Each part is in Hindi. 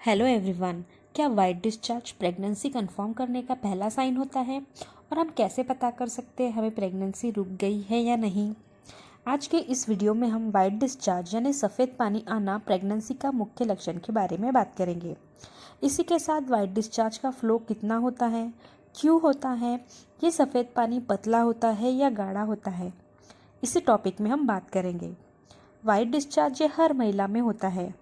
Hello everyone. क्या वाइट डिस्चार्ज प्रेगनेंसी कंफर्म करने का पहला साइन होता है और हम कैसे पता कर सकते हैं हमें प्रेगनेंसी रुक गई है या नहीं। आज के इस वीडियो में हम वाइट डिस्चार्ज यानी सफ़ेद पानी आना प्रेगनेंसी का मुख्य लक्षण के बारे में बात करेंगे। इसी के साथ वाइट डिस्चार्ज का फ्लो कितना होता है, क्यों होता है, ये सफ़ेद पानी पतला होता है या गाढ़ा होता है, इसी टॉपिक में हम बात करेंगे। वाइट डिस्चार्ज ये हर महिला में होता है।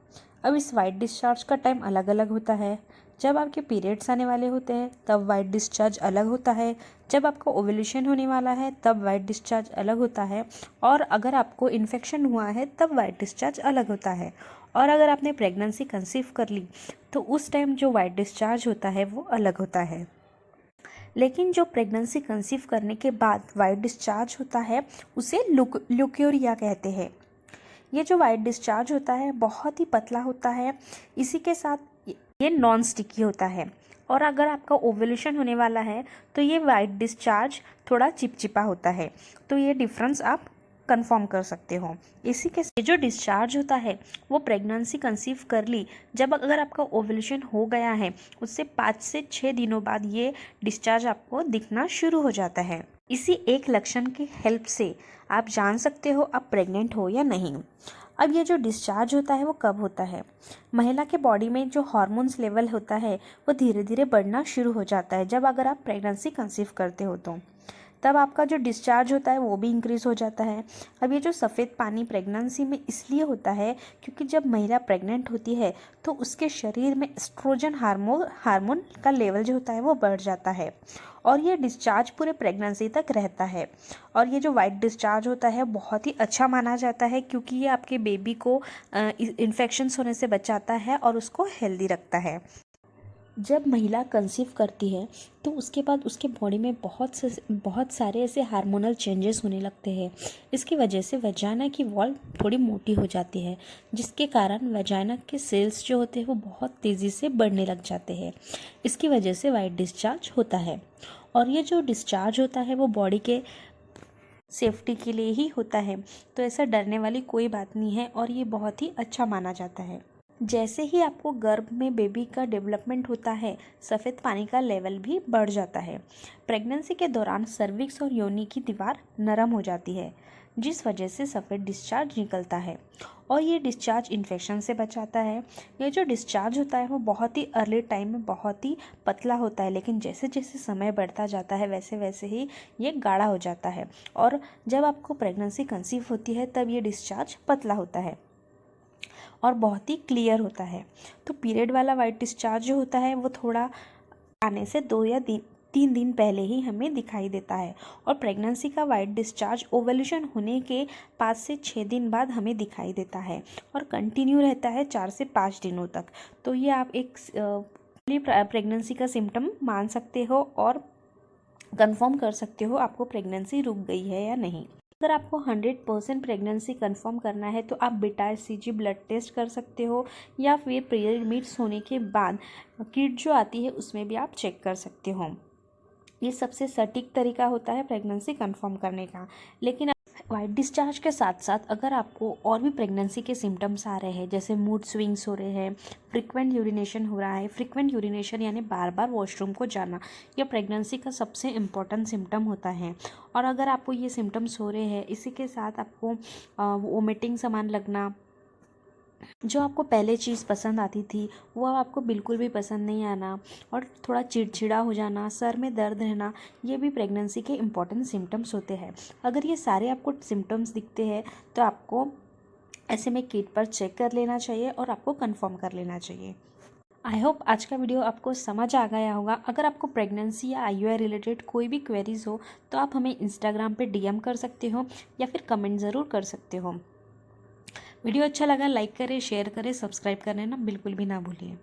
अब इस वाइट डिस्चार्ज का टाइम अलग अलग होता है। जब आपके पीरियड्स आने वाले होते हैं तब वाइट डिस्चार्ज अलग होता है। जब आपका ओव्यूलेशन होने वाला है तब वाइट डिस्चार्ज अलग होता है। और अगर आपको इन्फेक्शन हुआ है तब वाइट डिस्चार्ज अलग होता है। और अगर आपने प्रेगनेंसी कंसीव कर ली तो उस टाइम जो वाइट डिस्चार्ज होता है वो अलग होता है। लेकिन जो प्रेगनेंसी कंसीव करने के बाद वाइट डिस्चार्ज होता है उसे ल्यूकोरिया कहते हैं। ये जो वाइट डिस्चार्ज होता है बहुत ही पतला होता है। इसी के साथ ये नॉन स्टिकी होता है। और अगर आपका ओव्यूलेशन होने वाला है तो ये वाइट डिस्चार्ज थोड़ा चिपचिपा होता है। तो ये डिफरेंस आप कंफर्म कर सकते हो। इसी के ये जो डिस्चार्ज होता है वो प्रेगनेंसी कंसीव कर ली, जब अगर आपका ओव्यूलेशन हो गया है उससे 5 से 6 दिनों बाद ये डिस्चार्ज आपको दिखना शुरू हो जाता है। इसी एक लक्षण की हेल्प से आप जान सकते हो आप प्रेग्नेंट हो या नहीं। अब ये जो डिस्चार्ज होता है वो कब होता है? महिला के बॉडी में जो हार्मोन्स लेवल होता है वो धीरे धीरे बढ़ना शुरू हो जाता है। जब अगर आप प्रेगनेंसी कंसीव करते हो तो तब आपका जो डिस्चार्ज होता है वो भी इंक्रीज़ हो जाता है। अब ये जो सफ़ेद पानी प्रेगनेंसी में इसलिए होता है क्योंकि जब महिला प्रेग्नेंट होती है तो उसके शरीर में एस्ट्रोजन हार्मोन का लेवल जो होता है वो बढ़ जाता है और ये डिस्चार्ज पूरे प्रेगनेंसी तक रहता है। और ये जो वाइट डिस्चार्ज होता है बहुत ही अच्छा माना जाता है क्योंकि ये आपके बेबी को इन्फेक्शंस होने से बचाता है और उसको हेल्दी रखता है। जब महिला कंसीव करती है तो उसके बाद उसके बॉडी में बहुत सारे ऐसे हार्मोनल चेंजेस होने लगते हैं। इसकी वजह से वजाइना की वॉल थोड़ी मोटी हो जाती है, जिसके कारण वजाइना के सेल्स जो होते हैं वो बहुत तेज़ी से बढ़ने लग जाते हैं। इसकी वजह से वाइट डिस्चार्ज होता है। और ये जो डिस्चार्ज होता है वो बॉडी के सेफ्टी के लिए ही होता है, तो ऐसा डरने वाली कोई बात नहीं है और ये बहुत ही अच्छा माना जाता है। जैसे ही आपको गर्भ में बेबी का डेवलपमेंट होता है सफ़ेद पानी का लेवल भी बढ़ जाता है। प्रेगनेंसी के दौरान सर्विक्स और योनि की दीवार नरम हो जाती है, जिस वजह से सफ़ेद डिस्चार्ज निकलता है और ये डिस्चार्ज इन्फेक्शन से बचाता है। ये जो डिस्चार्ज होता है वो बहुत ही अर्ली टाइम में बहुत ही पतला होता है, लेकिन जैसे जैसे समय बढ़ता जाता है वैसे वैसे ही ये गाढ़ा हो जाता है। और जब आपको प्रेगनेंसी कंसीव होती है तब ये डिस्चार्ज पतला होता है और बहुत ही क्लियर होता है। तो पीरियड वाला वाइट डिस्चार्ज जो होता है वो थोड़ा आने से 2 या 3 दिन पहले ही हमें दिखाई देता है और प्रेगनेंसी का वाइट डिस्चार्ज ओवल्यूशन होने के 5 से 6 दिन बाद हमें दिखाई देता है और कंटिन्यू रहता है 4 से 5 दिनों तक। तो ये आप एक प्रेगनेंसी का सिम्टम मान सकते हो और कंफर्म कर सकते हो आपको प्रेगनेंसी रुक गई है या नहीं। अगर आपको 100% प्रेगनेंसी कंफर्म करना है तो आप बीटा एचसीजी ब्लड टेस्ट कर सकते हो या फिर पीरियड मिट्स होने के बाद किट जो आती है उसमें भी आप चेक कर सकते हो। ये सबसे सटीक तरीका होता है प्रेगनेंसी कंफर्म करने का। लेकिन वाइट डिस्चार्ज के साथ साथ अगर आपको और भी प्रेगनेंसी के सिम्टम्स आ रहे हैं, जैसे मूड स्विंग्स हो रहे हैं, फ्रिक्वेंट यूरिनेशन हो रहा है, फ्रिक्वेंट यूरिनेशन यानी बार बार वॉशरूम को जाना, यह प्रेगनेंसी का सबसे इम्पॉर्टेंट सिम्टम होता है। और अगर आपको ये सिम्टम्स हो रहे हैं, इसी के साथ आपको वोमिटिंग सामान लगना, जो आपको पहले चीज़ पसंद आती थी वो अब आपको बिल्कुल भी पसंद नहीं आना और थोड़ा चिड़चिड़ा हो जाना, सर में दर्द रहना, ये भी प्रेगनेंसी के इम्पॉर्टेंट सिम्टम्स होते हैं। अगर ये सारे आपको सिम्टम्स दिखते हैं तो आपको ऐसे में किट पर चेक कर लेना चाहिए और आपको कंफर्म कर लेना चाहिए। आई होप आज का वीडियो आपको समझ आ गया होगा। अगर आपको प्रेगनेंसी या आईयूआई रिलेटेड कोई भी क्वेरीज हो तो आप हमें इंस्टाग्राम पे डीएम कर सकते हो या फिर कमेंट ज़रूर कर सकते हो। वीडियो अच्छा लगा लाइक करें, शेयर करें, सब्सक्राइब करना बिल्कुल भी ना भूलिए।